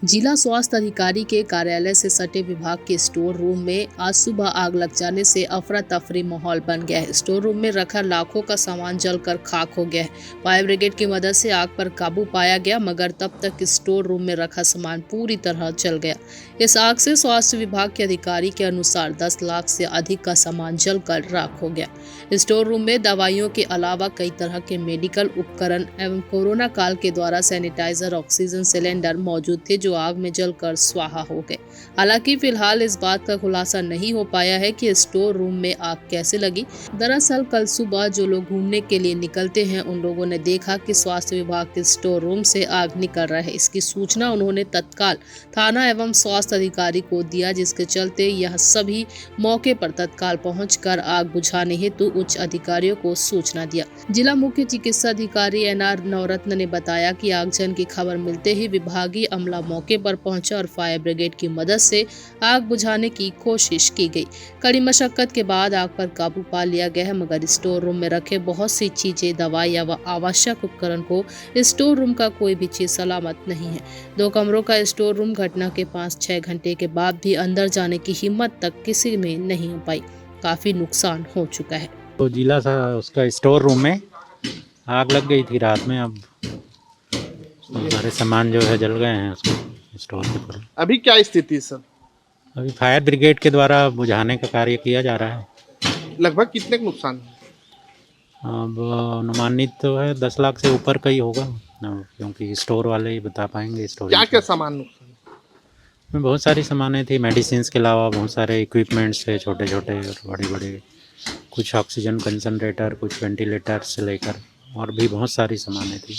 जिला स्वास्थ्य अधिकारी के कार्यालय से सटे विभाग के स्टोर रूम में आज सुबह आग लग जाने से अफरा तफरी माहौल बन गया है। स्टोर रूम में रखा लाखों का सामान जलकर खाक हो गया है। फायर ब्रिगेड की मदद से आग पर काबू पाया गया, मगर तब तक स्टोर रूम में रखा सामान पूरी तरह जल गया। इस आग से स्वास्थ्य विभाग के अधिकारी के अनुसार 10 लाख से अधिक का सामान जलकर राख हो गया। स्टोर रूम में दवाइयों के अलावा कई तरह के मेडिकल उपकरण एवं कोरोना काल के द्वारा सैनिटाइजर, ऑक्सीजन सिलेंडर मौजूद थे, जो आग में जलकर स्वाहा हो गए। हालांकि फिलहाल इस बात का खुलासा नहीं हो पाया है कि स्टोर रूम में आग कैसे लगी। दरअसल कल सुबह जो लोग घूमने के लिए निकलते हैं, उन लोगों ने देखा कि स्वास्थ्य विभाग के स्टोर रूम से आग निकल रहा है। इसकी सूचना उन्होंने तत्काल थाना एवं स्वास्थ्य अधिकारी को दिया, जिसके चलते यह सभी मौके पर तत्काल पहुंचकर आग बुझाने हेतु उच्च अधिकारियों को सूचना दिया। जिला मुख्य चिकित्सा अधिकारी NR नवरत्न ने बताया कि आगजन की खबर मिलते ही विभागीय अमला मौके पर पहुंचा और फायर ब्रिगेड की मदद से आग बुझाने की कोशिश की गई। कड़ी मशक्कत के बाद आग पर काबू पा लिया गया है, मगर स्टोर रूम में रखे बहुत सी चीजें, दवाइयां व आवश्यक उपकरण को स्टोर रूम का कोई भी चीज सलामत नहीं है। 2 कमरों का स्टोर रूम घटना के 5-6 घंटे के बाद भी अंदर जाने की हिम्मत तक किसी में नहीं हो पाई। काफी नुकसान हो चुका है। तो जिला सा उसका स्टोर रूम में आग लग गई थी रात में। अब सारे सामान जो है जल गए हैं उसके स्टोर के ऊपर। अभी क्या स्थिति सर? अभी फायर ब्रिगेड के द्वारा बुझाने का कार्य किया जा रहा है। लगभग कितने का नुकसान है? अब अनुमानित तो है 10 लाख से ऊपर का ही होगा, क्योंकि स्टोर वाले ही बता पाएंगे। स्टोर क्या क्या सामान नुकसान? में बहुत सारी सामानें थी, मेडिसिन के अलावा बहुत सारे इक्विपमेंट्स थे, छोटे छोटे और बड़े बड़े। कुछ ऑक्सीजन कंसनट्रेटर, कुछ वेंटिलेटर से लेकर और भी बहुत सारी सामानें थी।